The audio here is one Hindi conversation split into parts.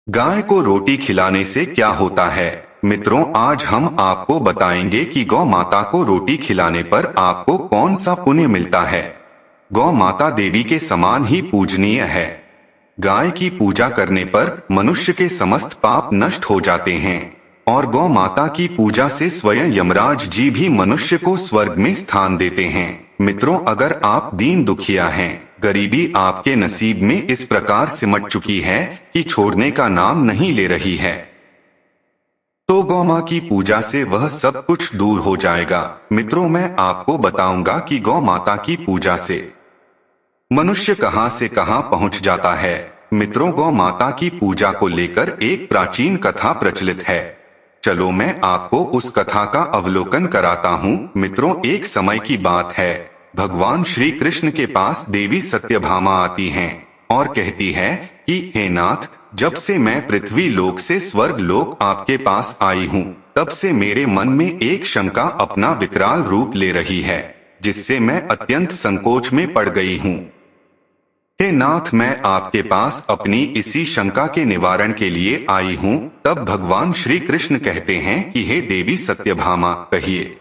गाय को रोटी खिलाने से क्या होता है। मित्रों, आज हम आपको बताएंगे कि गौ माता को रोटी खिलाने पर आपको कौन सा पुण्य मिलता है। गौ माता देवी के समान ही पूजनीय है। गाय की पूजा करने पर मनुष्य के समस्त पाप नष्ट हो जाते हैं और गौ माता की पूजा से स्वयं यमराज जी भी मनुष्य को स्वर्ग में स्थान देते हैं। मित्रों, अगर आप दीन दुखिया हैं, गरीबी आपके नसीब में इस प्रकार सिमट चुकी है कि छोड़ने का नाम नहीं ले रही है, तो गौ माँ की पूजा से वह सब कुछ दूर हो जाएगा। मित्रों, मैं आपको बताऊंगा कि गौ माता की पूजा से मनुष्य कहां से कहां पहुंच जाता है। मित्रों, गौ माता की पूजा को लेकर एक प्राचीन कथा प्रचलित है। चलो मैं आपको उस कथा का अवलोकन कराता हूँ। मित्रों, एक समय की बात है, भगवान श्री कृष्ण के पास देवी सत्यभामा आती हैं और कहती है कि हे नाथ, जब से मैं पृथ्वी लोक से स्वर्ग लोक आपके पास आई हूँ, तब से मेरे मन में एक शंका अपना विकराल रूप ले रही है, जिससे मैं अत्यंत संकोच में पड़ गई हूँ। हे नाथ, मैं आपके पास अपनी इसी शंका के निवारण के लिए आई हूँ। तब भगवान श्री कृष्ण कहते हैं कि हे देवी सत्यभामा, कहिए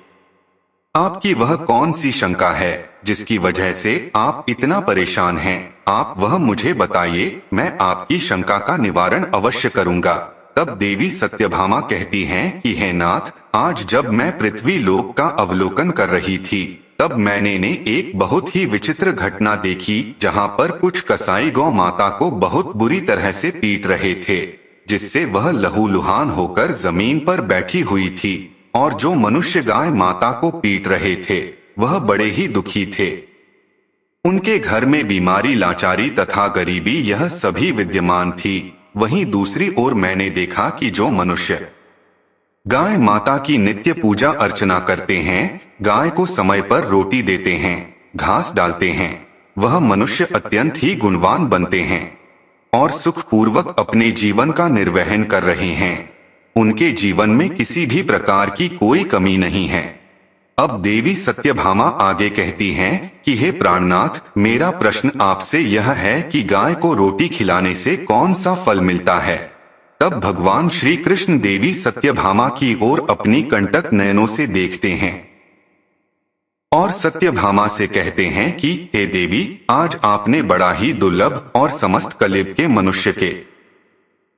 आपकी वह कौन सी शंका है जिसकी वजह से आप इतना परेशान हैं। आप वह मुझे बताइए, मैं आपकी शंका का निवारण अवश्य करूंगा। तब देवी सत्यभामा कहती हैं कि हे नाथ, आज जब मैं पृथ्वी लोक का अवलोकन कर रही थी, तब मैंने एक बहुत ही विचित्र घटना देखी, जहां पर कुछ कसाई गौ माता को बहुत बुरी तरह से पीट रहे थे, जिससे वह लहूलुहान होकर जमीन पर बैठी हुई थी, और जो मनुष्य गाय माता को पीट रहे थे वह बड़े ही दुखी थे। उनके घर में बीमारी, लाचारी तथा गरीबी यह सभी विद्यमान थी। वहीं दूसरी ओर मैंने देखा कि जो मनुष्य गाय माता की नित्य पूजा अर्चना करते हैं, गाय को समय पर रोटी देते हैं, घास डालते हैं, वह मनुष्य अत्यंत ही गुणवान बनते हैं और सुखपूर्वक अपने जीवन का निर्वहन कर रहे हैं। उनके जीवन में किसी भी प्रकार की कोई कमी नहीं है। अब देवी सत्यभामा आगे कहती हैं कि हे प्राणनाथ, मेरा प्रश्न आपसे यह है कि गाय को रोटी खिलाने से कौन सा फल मिलता है। तब भगवान श्री कृष्ण देवी सत्यभामा की ओर अपनी कंटक नयनों से देखते हैं और सत्यभामा से कहते हैं कि हे देवी, आज आपने बड़ा ही दुर्लभ और समस्त कलियुग के मनुष्य के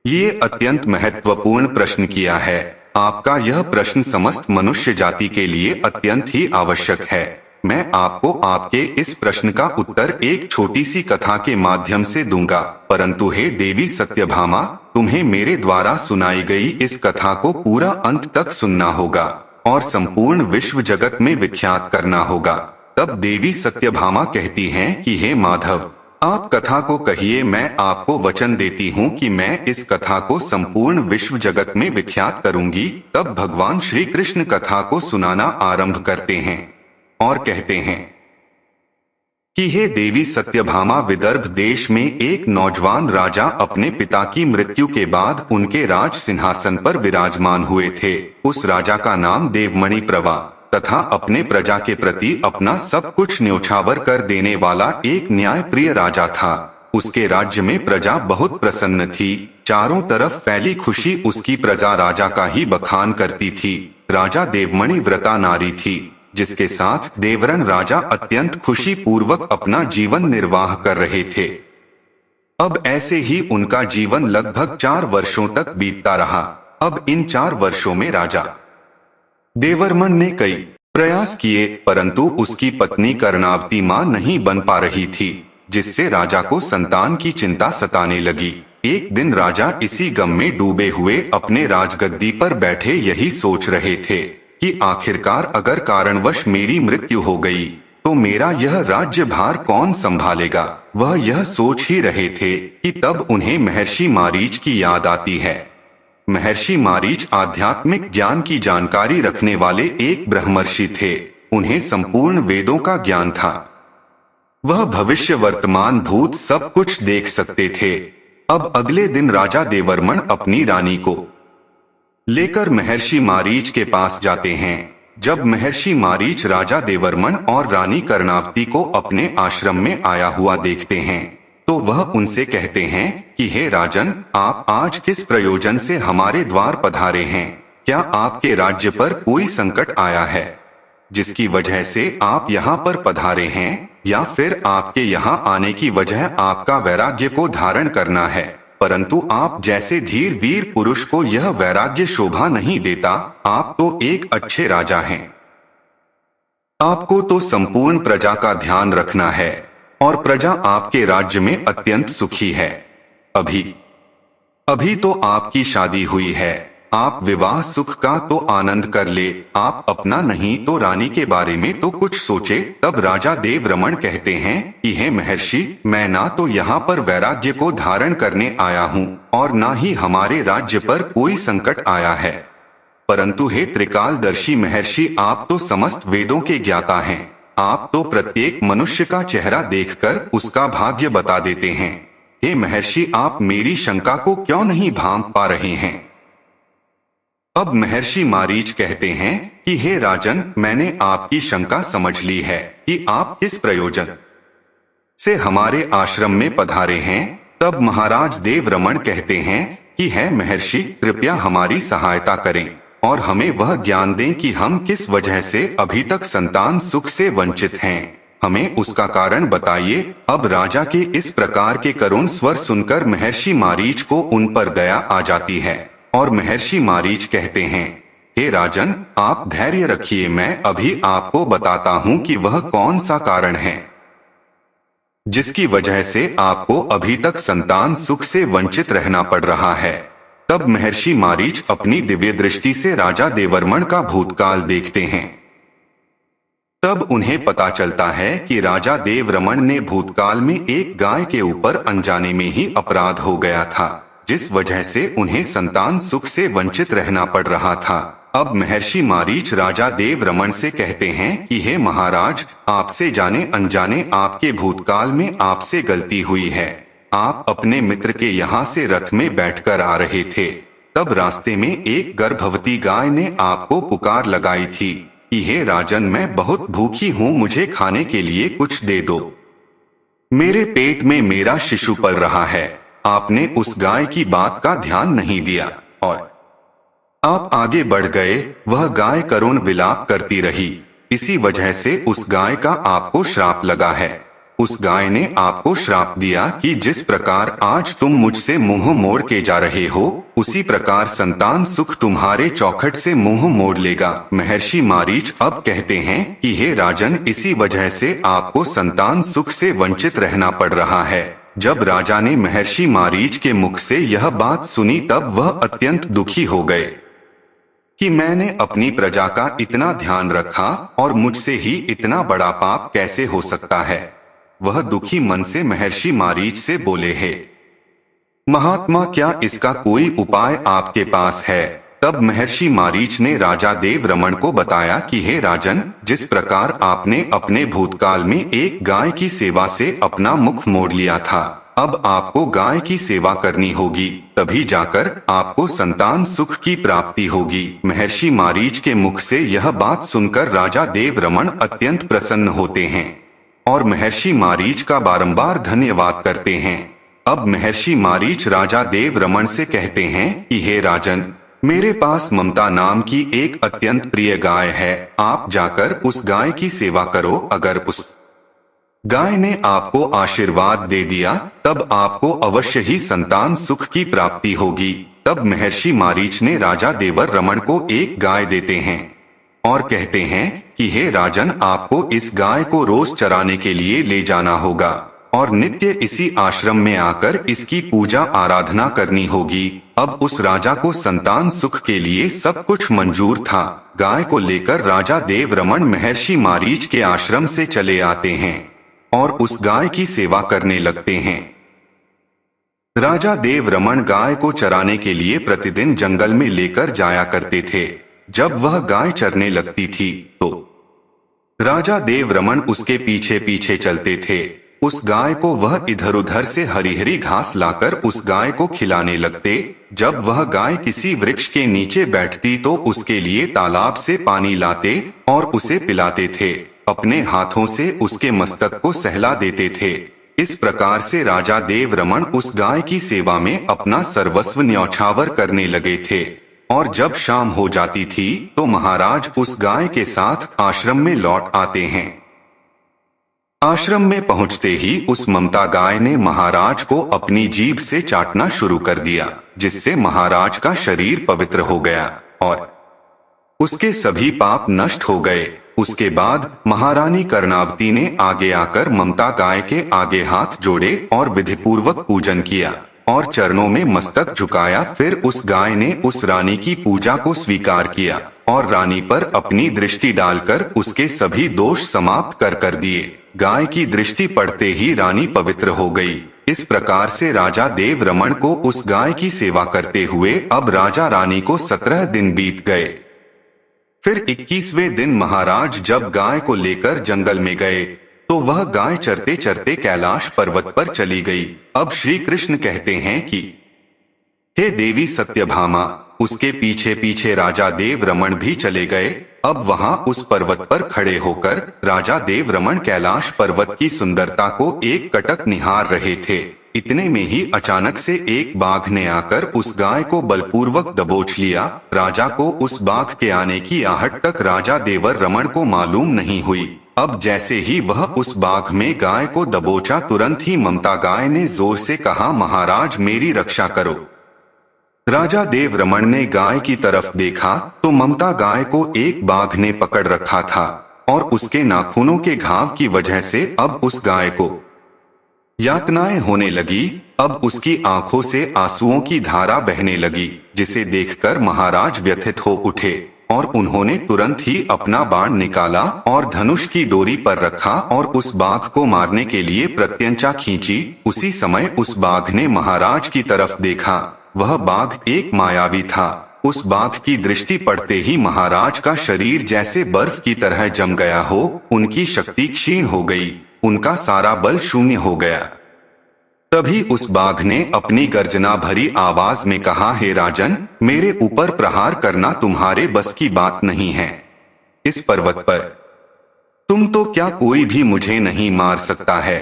ये अत्यंत महत्वपूर्ण प्रश्न किया है। आपका यह प्रश्न समस्त मनुष्य जाति के लिए अत्यंत ही आवश्यक है। मैं आपको आपके इस प्रश्न का उत्तर एक छोटी सी कथा के माध्यम से दूंगा, परंतु हे देवी सत्यभामा, तुम्हें मेरे द्वारा सुनाई गई इस कथा को पूरा अंत तक सुनना होगा और संपूर्ण विश्व जगत में विख्यात करना होगा। तब देवी सत्यभामा कहती हैं कि हे माधव, आप कथा को कहिए, मैं आपको वचन देती हूँ कि मैं इस कथा को संपूर्ण विश्व जगत में विख्यात करूंगी। तब भगवान श्री कृष्ण कथा को सुनाना आरंभ करते हैं और कहते हैं कि हे देवी सत्यभामा, विदर्भ देश में एक नौजवान राजा अपने पिता की मृत्यु के बाद उनके राज सिंहासन पर विराजमान हुए थे। उस राजा का नाम देवमणि प्रवा तथा अपने प्रजा के प्रति अपना सब कुछ न्योछावर कर देने वाला एक न्याय प्रिय राजा था। उसके राज्य में प्रजा बहुत प्रसन्न थी। चारों तरफ फैली खुशी उसकी प्रजा राजा का ही बखान करती थी। राजा देवमणि व्रता नारी थी, जिसके साथ देवरन राजा अत्यंत खुशी पूर्वक अपना जीवन निर्वाह कर रहे थे। अब ऐसे ही उनका जीवन लगभग 4 वर्षों तक बीतता रहा। अब इन 4 वर्षों में राजा देवर्मन ने कई प्रयास किए, परंतु उसकी पत्नी कर्णावती मां नहीं बन पा रही थी, जिससे राजा को संतान की चिंता सताने लगी। एक दिन राजा इसी गम में डूबे हुए अपने राजगद्दी पर बैठे यही सोच रहे थे कि आखिरकार अगर कारणवश मेरी मृत्यु हो गई तो मेरा यह राज्य भार कौन संभालेगा। वह यह सोच ही रहे थे कि तब उन्हें महर्षि मारीच की याद आती है। महर्षि मारीच आध्यात्मिक ज्ञान की जानकारी रखने वाले एक ब्रह्मर्षि थे। उन्हें संपूर्ण वेदों का ज्ञान था। वह भविष्य, वर्तमान, भूत सब कुछ देख सकते थे। अब अगले दिन राजा देवर्मन अपनी रानी को लेकर महर्षि मारीच के पास जाते हैं। जब महर्षि मारीच राजा देवर्मन और रानी कर्णावती को अपने आश्रम में आया हुआ देखते हैं तो वह उनसे कहते हैं कि हे राजन, आप आज किस प्रयोजन से हमारे द्वार पधारे हैं? क्या आपके राज्य पर कोई संकट आया है जिसकी वजह से आप यहाँ पर पधारे हैं, या फिर आपके यहाँ आने की वजह आपका वैराग्य को धारण करना है? परंतु आप जैसे धीर वीर पुरुष को यह वैराग्य शोभा नहीं देता। आप तो एक अच्छे राजा हैं। आपको तो संपूर्ण प्रजा का ध्यान रखना है और प्रजा आपके राज्य में अत्यंत सुखी है। अभी तो आपकी शादी हुई है। आप विवाह सुख का तो आनंद कर ले। आप अपना नहीं तो रानी के बारे में तो कुछ सोचे। तब राजा देवरमण कहते हैं कि हे महर्षि, मैं ना तो यहाँ पर वैराग्य को धारण करने आया हूँ और ना ही हमारे राज्य पर कोई संकट आया है। परंतु हे त्रिकालदर्शी महर्षि, आप तो समस्त वेदों के ज्ञाता हैं। आप तो प्रत्येक मनुष्य का चेहरा देखकर उसका भाग्य बता देते हैं। हे महर्षि, आप मेरी शंका को क्यों नहीं भांप पा रहे हैं? अब महर्षि मारीच कहते हैं कि हे राजन, मैंने आपकी शंका समझ ली है कि आप किस प्रयोजन से हमारे आश्रम में पधारे हैं। तब महाराज देवरमण कहते हैं कि हे महर्षि, कृपया हमारी सहायता करें और हमें वह ज्ञान दें कि हम किस वजह से अभी तक संतान सुख से वंचित हैं। हमें उसका कारण बताइए। अब राजा के इस प्रकार के करुण स्वर सुनकर महर्षि मारीच को उन पर दया आ जाती है और महर्षि मारीच कहते हैं, हे राजन, आप धैर्य रखिए। मैं अभी आपको बताता हूँ कि वह कौन सा कारण है जिसकी वजह से आपको अभी तक संतान सुख से वंचित रहना पड़ रहा है। तब महर्षि मारीच अपनी दिव्य दृष्टि से राजा देवरमण का भूतकाल देखते हैं। तब उन्हें पता चलता है कि राजा देवरमण ने भूतकाल में एक गाय के ऊपर अनजाने में ही अपराध हो गया था, जिस वजह से उन्हें संतान सुख से वंचित रहना पड़ रहा था। अब महर्षि मारीच राजा देवरमण से कहते हैं कि हे महाराज, आपसे जाने अनजाने आपके भूतकाल में आपसे गलती हुई है। आप अपने मित्र के यहाँ से रथ में बैठकर आ रहे थे। तब रास्ते में एक गर्भवती गाय ने आपको पुकार लगाई थी कि हे राजन, मैं बहुत भूखी हूँ, मुझे खाने के लिए कुछ दे दो। मेरे पेट में मेरा शिशु पल रहा है। आपने उस गाय की बात का ध्यान नहीं दिया और आप आगे बढ़ गए। वह गाय करुण विलाप करती रही। इसी वजह से उस गाय का आपको श्राप लगा है। उस गाय ने आपको श्राप दिया कि जिस प्रकार आज तुम मुझसे मुंह मोड़ के जा रहे हो, उसी प्रकार संतान सुख तुम्हारे चौखट से मुंह मोड़ लेगा। महर्षि मारीच अब कहते हैं कि हे राजन, इसी वजह से आपको संतान सुख से वंचित रहना पड़ रहा है। जब राजा ने महर्षि मारीच के मुख से यह बात सुनी, तब वह अत्यंत दुखी हो गए कि मैंने अपनी प्रजा का इतना ध्यान रखा और मुझसे ही इतना बड़ा पाप कैसे हो सकता है। वह दुखी मन से महर्षि मारीच से बोले, हे महात्मा, क्या इसका कोई उपाय आपके पास है? तब महर्षि मारीच ने राजा देवरमण को बताया कि हे राजन, जिस प्रकार आपने अपने भूतकाल में एक गाय की सेवा से अपना मुख मोड़ लिया था, अब आपको गाय की सेवा करनी होगी, तभी जाकर आपको संतान सुख की प्राप्ति होगी। महर्षि मारीच के मुख से यह बात सुनकर राजा देवरमण अत्यंत प्रसन्न होते हैं और महर्षि मारीच का बारंबार धन्यवाद करते हैं। अब महर्षि मारीच राजा देवरमण से कहते हैं कि हे राजन, मेरे पास ममता नाम की एक अत्यंत प्रिय गाय है। आप जाकर उस गाय की सेवा करो। अगर उस गाय ने आपको आशीर्वाद दे दिया, तब आपको अवश्य ही संतान सुख की प्राप्ति होगी। तब महर्षि मारीच ने राजा देवरमण को एक गाय देते हैं और कहते हैं कि हे राजन, आपको इस गाय को रोज चराने के लिए ले जाना होगा और नित्य इसी आश्रम में आकर इसकी पूजा आराधना करनी होगी। अब उस राजा को संतान सुख के लिए सब कुछ मंजूर था। गाय को लेकर राजा देवरमण महर्षि मारीच के आश्रम से चले आते हैं और उस गाय की सेवा करने लगते हैं। राजा देवरमण गाय को चराने के लिए प्रतिदिन जंगल में लेकर जाया करते थे। जब वह गाय चरने लगती थी तो राजा देवरमण उसके पीछे पीछे चलते थे। उस गाय को वह इधर उधर से हरी हरी घास लाकर उस गाय को खिलाने लगते। जब वह गाय किसी वृक्ष के नीचे बैठती तो उसके लिए तालाब से पानी लाते और उसे पिलाते थे। अपने हाथों से उसके मस्तक को सहला देते थे। इस प्रकार से राजा देव रमन उस गाय की सेवा में अपना सर्वस्व न्यौछावर करने लगे थे। और जब शाम हो जाती थी तो महाराज उस गाय के साथ आश्रम में लौट आते हैं। आश्रम में पहुंचते ही उस ममता गाय ने महाराज को अपनी जीभ से चाटना शुरू कर दिया, जिससे महाराज का शरीर पवित्र हो गया और उसके सभी पाप नष्ट हो गए। उसके बाद महारानी कर्णावती ने आगे आकर ममता गाय के आगे हाथ जोड़े और विधिपूर्वक पूजन किया और चरणों में मस्तक झुकाया। फिर उस गाय ने उस रानी की पूजा को स्वीकार किया और रानी पर अपनी दृष्टि डालकर उसके सभी दोष समाप्त कर दिए। गाय की दृष्टि पड़ते ही रानी पवित्र हो गई। इस प्रकार से राजा देव रमन को उस गाय की सेवा करते हुए अब राजा रानी को 17 दिन बीत गए। फिर 21वें दिन महाराज जब गाय को लेकर जंगल में गए तो वह गाय चरते चरते कैलाश पर्वत पर चली गई। अब श्री कृष्ण कहते हैं कि हे देवी सत्यभामा, उसके पीछे पीछे राजा देव रमन भी चले गए। अब वहां उस पर्वत पर खड़े होकर राजा देव रमन कैलाश पर्वत की सुंदरता को एक कटक निहार रहे थे। इतने में ही अचानक से एक बाघ ने आकर उस गाय को बलपूर्वक दबोच लिया। राजा को उस बाघ के आने की आहट तक राजा देवर रमन को मालूम नहीं हुई। अब जैसे ही वह उस बाघ में गाय को दबोचा, तुरंत ही ममता गाय ने जोर से कहा, महाराज मेरी रक्षा करो। राजा देव रमन ने गाय की तरफ देखा तो ममता गाय को एक बाघ ने पकड़ रखा था और उसके नाखूनों के घाव की वजह से अब उस गाय को यातनाएं होने लगी। अब उसकी आंखों से आंसुओं की धारा बहने लगी, जिसे देखकर महाराज व्यथित हो उठे और उन्होंने तुरंत ही अपना बाण निकाला और धनुष की डोरी पर रखा और उस बाघ को मारने के लिए प्रत्यंचा खींची। उसी समय उस बाघ ने महाराज की तरफ देखा। वह बाघ एक मायावी था। उस बाघ की दृष्टि पड़ते ही महाराज का शरीर जैसे बर्फ की तरह जम गया हो। उनकी शक्ति क्षीण हो गई, उनका सारा बल शून्य हो गया। तभी उस बाघ ने अपनी गर्जना भरी आवाज में कहा, हे राजन, मेरे ऊपर प्रहार करना तुम्हारे बस की बात नहीं है। इस पर्वत पर तुम तो क्या कोई भी मुझे नहीं मार सकता है,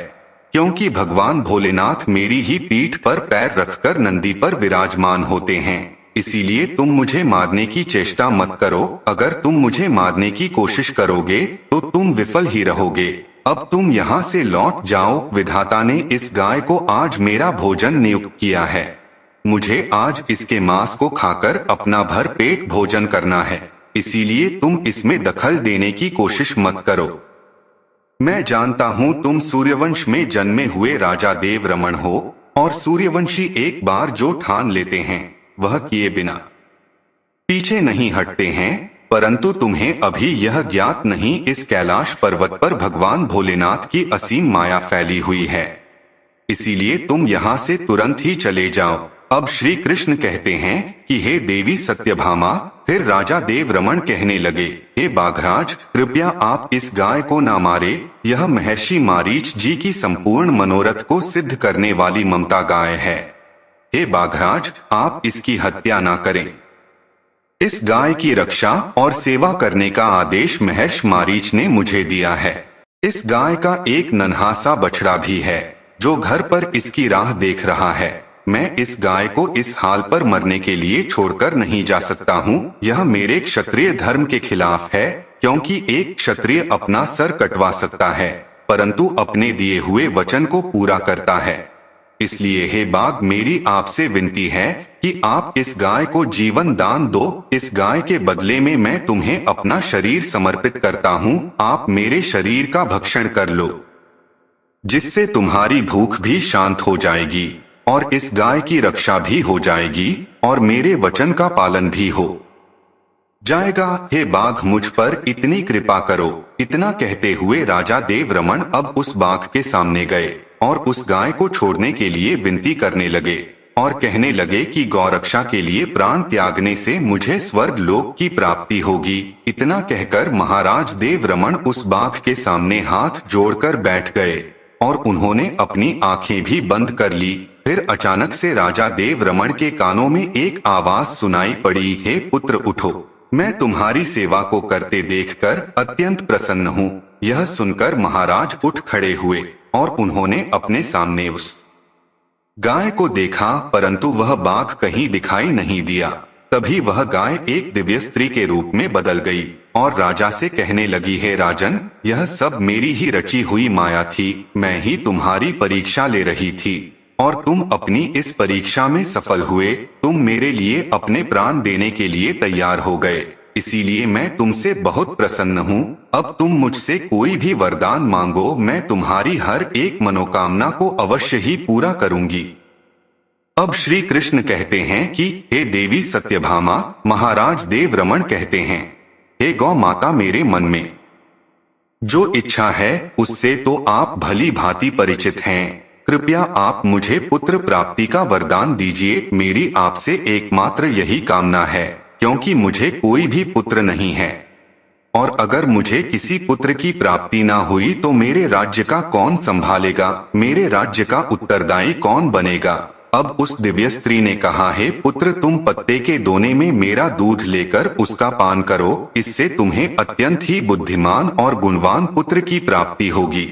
क्योंकि भगवान भोलेनाथ मेरी ही पीठ पर पैर रखकर नंदी पर विराजमान होते हैं। इसीलिए तुम मुझे मारने की चेष्टा मत करो। अगर तुम मुझे मारने की कोशिश करोगे तो तुम विफल ही रहोगे। अब तुम यहाँ से लौट जाओ। विधाता ने इस गाय को आज मेरा भोजन नियुक्त किया है। मुझे आज इसके मांस को खाकर अपना भर पेट भोजन करना है। इसीलिए तुम इसमें दखल देने की कोशिश मत करो। मैं जानता हूँ तुम सूर्यवंश में जन्मे हुए राजा देव रमन हो और सूर्यवंशी एक बार जो ठान लेते हैं वह किए बिना पीछे नहीं हटते हैं। परंतु तुम्हें अभी यह ज्ञात नहीं, इस कैलाश पर्वत पर भगवान भोलेनाथ की असीम माया फैली हुई है। इसीलिए तुम यहाँ से तुरंत ही चले जाओ। अब श्री कृष्ण कहते हैं कि हे देवी सत्यभामा। फिर राजा देव रमन कहने लगे, हे बाघराज, कृपया आप इस गाय को ना मारे। यह महर्षि मारीच जी की संपूर्ण मनोरथ को सिद्ध करने वाली ममता गाय है। हे बाघराज, आप इसकी हत्या ना करें। इस गाय की रक्षा और सेवा करने का आदेश महर्षि मारीच ने मुझे दिया है। इस गाय का एक नन्हा सा बछड़ा भी है जो घर पर इसकी राह देख रहा है। मैं इस गाय को इस हाल पर मरने के लिए छोड़कर नहीं जा सकता हूँ। यह मेरे क्षत्रिय धर्म के खिलाफ है, क्योंकि एक क्षत्रिय अपना सर कटवा सकता है परंतु अपने दिए हुए वचन को पूरा करता है। इसलिए हे बाघ, मेरी आपसे विनती है कि आप इस गाय को जीवन दान दो। इस गाय के बदले में मैं तुम्हें अपना शरीर समर्पित करता हूँ। आप मेरे शरीर का भक्षण कर लो, जिससे तुम्हारी भूख भी शांत हो जाएगी और इस गाय की रक्षा भी हो जाएगी और मेरे वचन का पालन भी हो जाएगा। हे बाघ, मुझ पर इतनी कृपा करो। इतना कहते हुए राजा देव रमन अब उस बाघ के सामने गए और उस गाय को छोड़ने के लिए विनती करने लगे और कहने लगे कि गौरक्षा के लिए प्राण त्यागने से मुझे स्वर्ग लोक की प्राप्ति होगी। इतना कहकर महाराज देव रमन उस बाघ के सामने हाथ जोड़कर बैठ गए और उन्होंने अपनी आंखें भी बंद कर ली। फिर अचानक से राजा देव रमन के कानों में एक आवाज सुनाई पड़ी, हे पुत्र उठो, मैं तुम्हारी सेवा को करते देखकर अत्यंत प्रसन्न हूँ। यह सुनकर महाराज उठ खड़े हुए और उन्होंने अपने सामने उस गाय को देखा, परंतु वह बाघ कहीं दिखाई नहीं दिया। तभी वह गाय एक दिव्य स्त्री के रूप में बदल गई और राजा से कहने लगी, हे राजन, यह सब मेरी ही रची हुई माया थी। मैं ही तुम्हारी परीक्षा ले रही थी और तुम अपनी इस परीक्षा में सफल हुए। तुम मेरे लिए अपने प्राण देने के लिए तैयार हो गए, इसीलिए मैं तुमसे बहुत प्रसन्न हूँ। अब तुम मुझसे कोई भी वरदान मांगो, मैं तुम्हारी हर एक मनोकामना को अवश्य ही पूरा करूंगी। अब श्री कृष्ण कहते हैं कि हे देवी सत्यभामा, महाराज देवरमण कहते हैं, हे गौ माता, मेरे मन में जो इच्छा है उससे तो आप भली भांति परिचित हैं। कृपया आप मुझे पुत्र प्राप्ति का वरदान दीजिए। मेरी आपसे एकमात्र यही कामना है, क्योंकि मुझे कोई भी पुत्र नहीं है, और अगर मुझे किसी पुत्र की प्राप्ति ना हुई तो मेरे राज्य का कौन संभालेगा, मेरे राज्य का उत्तरदायी कौन बनेगा। अब उस दिव्य स्त्री ने कहा, हे पुत्र, तुम पत्ते के दोने में मेरा दूध लेकर उसका पान करो, इससे तुम्हें अत्यंत ही बुद्धिमान और गुणवान पुत्र की प्राप्ति होगी।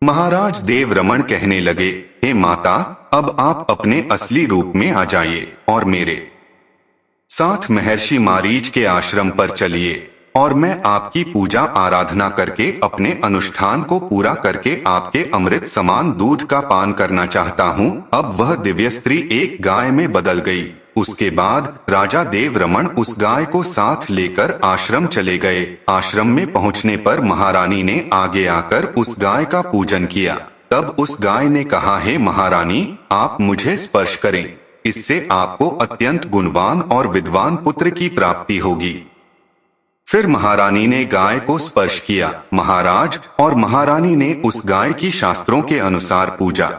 महाराज देवरमण कहने लगे, हे माता, अब आप अपने असली रूप में आ जाइए और मेरे साथ महर्षि मारीच के आश्रम पर चलिए, और मैं आपकी पूजा आराधना करके अपने अनुष्ठान को पूरा करके आपके अमृत समान दूध का पान करना चाहता हूँ। अब वह दिव्य स्त्री एक गाय में बदल गई। उसके बाद राजा देवरमण उस गाय को साथ लेकर आश्रम चले गए। आश्रम में पहुँचने पर महारानी ने आगे आकर उस गाय का पूजन किया। तब उस गाय ने कहा, हे महारानी, आप मुझे स्पर्श करें, इससे आपको अत्यंत गुणवान और विद्वान पुत्र की प्राप्ति होगी। फिर महारानी ने गाय को स्पर्श किया। महाराज और महारानी ने उस गाय की शास्त्रों के अनुसार पूजा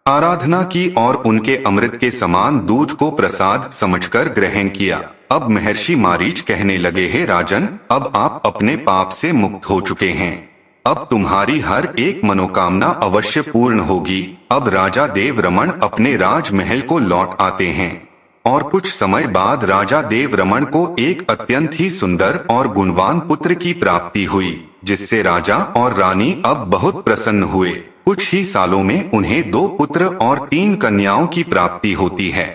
आराधना की और उनके अमृत के समान दूध को प्रसाद समझकर ग्रहण किया। अब महर्षि मारीच कहने लगे, हे राजन, अब आप अपने पाप से मुक्त हो चुके हैं। अब तुम्हारी हर एक मनोकामना अवश्य पूर्ण होगी। अब राजा देवरमण अपने राजमहल को लौट आते हैं और कुछ समय बाद राजा देवरमण को एक अत्यंत ही सुंदर और गुणवान पुत्र की प्राप्ति हुई, जिससे राजा और रानी अब बहुत प्रसन्न हुए। कुछ ही सालों में उन्हें 2 पुत्र और 3 कन्याओं की प्राप्ति होती है।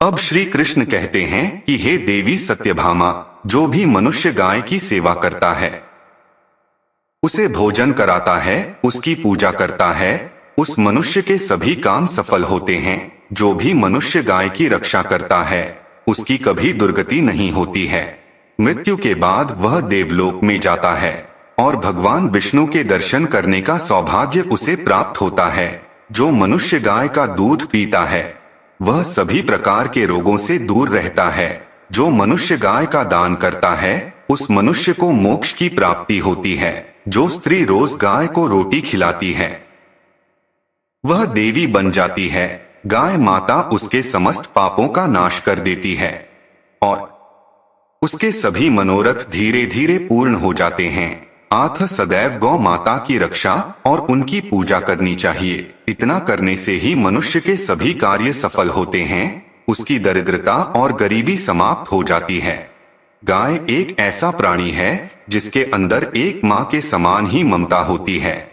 अब श्री कृष्ण कहते हैं कि हे देवी सत्यभामा, जो भी मनुष्य गाय की सेवा करता है, उसे भोजन कराता है, उसकी पूजा करता है, उस मनुष्य के सभी काम सफल होते हैं। जो भी मनुष्य गाय की रक्षा करता है, उसकी कभी दुर्गति नहीं होती है। मृत्यु के बाद वह देवलोक में जाता है और भगवान विष्णु के दर्शन करने का सौभाग्य उसे प्राप्त होता है। जो मनुष्य गाय का दूध पीता है, वह सभी प्रकार के रोगों से दूर रहता है। जो मनुष्य गाय का दान करता है, उस मनुष्य को मोक्ष की प्राप्ति होती है। जो स्त्री रोज गाय को रोटी खिलाती है, वह देवी बन जाती है। गाय माता उसके समस्त पापों का नाश कर देती है और उसके सभी मनोरथ धीरे धीरे पूर्ण हो जाते हैं। अतः सदैव गौ माता की रक्षा और उनकी पूजा करनी चाहिए। इतना करने से ही मनुष्य के सभी कार्य सफल होते हैं, उसकी दरिद्रता और गरीबी समाप्त हो जाती है। गाय एक ऐसा प्राणी है जिसके अंदर एक माँ के समान ही ममता होती है।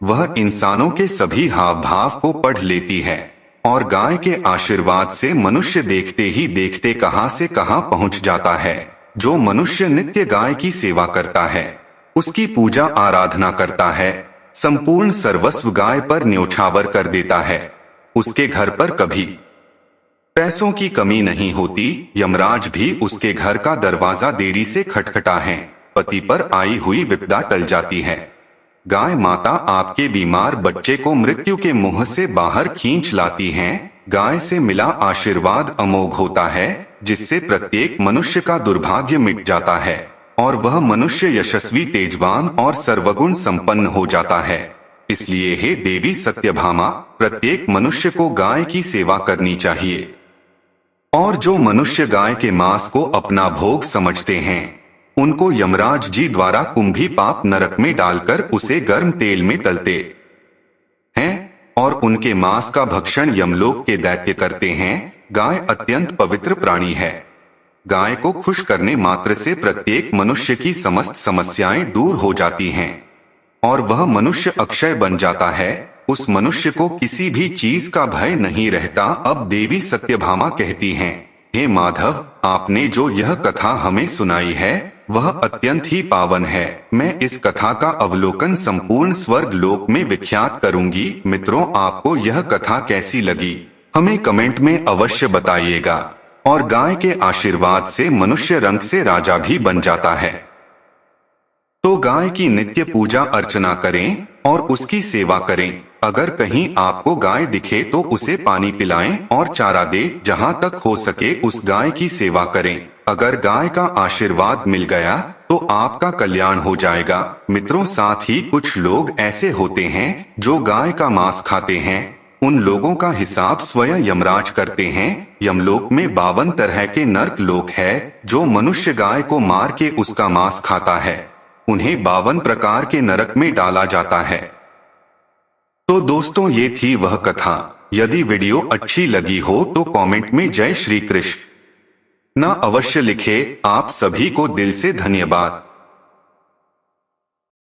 वह इंसानों के सभी हाव भाव को पढ़ लेती है और गाय के आशीर्वाद से मनुष्य देखते ही देखते कहां से कहां पहुंच जाता है। जो मनुष्य नित्य गाय की सेवा करता है, उसकी पूजा आराधना करता है, संपूर्ण सर्वस्व गाय पर न्योछावर कर देता है, उसके घर पर कभी पैसों की कमी नहीं होती। यमराज भी उसके घर का दरवाजा देरी से खटखटा है, पति पर आई हुई विपदा टल जाती है। गाय माता आपके बीमार बच्चे को मृत्यु के मुंह से बाहर खींच लाती हैं। गाय से मिला आशीर्वाद अमोघ होता है, जिससे प्रत्येक मनुष्य का दुर्भाग्य मिट जाता है और वह मनुष्य यशस्वी, तेजवान और सर्वगुण संपन्न हो जाता है। इसलिए हे देवी सत्यभामा, प्रत्येक मनुष्य को गाय की सेवा करनी चाहिए। और जो मनुष्य गाय के मांस को अपना भोग समझते हैं, उनको यमराज जी द्वारा कुंभी पाप नरक में डालकर उसे गर्म तेल में तलते हैं और उनके मांस का भक्षण यमलोक के दैत्य करते हैं। गाय अत्यंत पवित्र प्राणी है। गाय को खुश करने मात्र से प्रत्येक मनुष्य की समस्त समस्याएं दूर हो जाती हैं। और वह मनुष्य अक्षय बन जाता है। उस मनुष्य को किसी भी चीज का भय नहीं रहता। अब देवी सत्यभामा कहती हैं, हे माधव, आपने जो यह कथा हमें सुनाई है वह अत्यंत ही पावन है। मैं इस कथा का अवलोकन संपूर्ण स्वर्ग लोक में विख्यात करूंगी। मित्रों, आपको यह कथा कैसी लगी हमें कमेंट में अवश्य बताइएगा। और गाय के आशीर्वाद से मनुष्य रंग से राजा भी बन जाता है। तो गाय की नित्य पूजा अर्चना करें और उसकी सेवा करें। अगर कहीं आपको गाय दिखे तो उसे पानी पिलाएं और चारा दे। जहां तक हो सके उस गाय की सेवा करें। अगर गाय का आशीर्वाद मिल गया तो आपका कल्याण हो जाएगा। मित्रों, साथ ही कुछ लोग ऐसे होते हैं जो गाय का मांस खाते हैं। उन लोगों का हिसाब स्वयं यमराज करते हैं। यमलोक में 52 तरह के नरक लोक है। जो मनुष्य गाय को मार के उसका मांस खाता है उन्हें 52 प्रकार के नरक में डाला जाता है। तो दोस्तों, ये थी वह कथा। यदि वीडियो अच्छी लगी हो तो कमेंट में जय श्री कृष्ण ना अवश्य लिखे। आप सभी को दिल से धन्यवाद।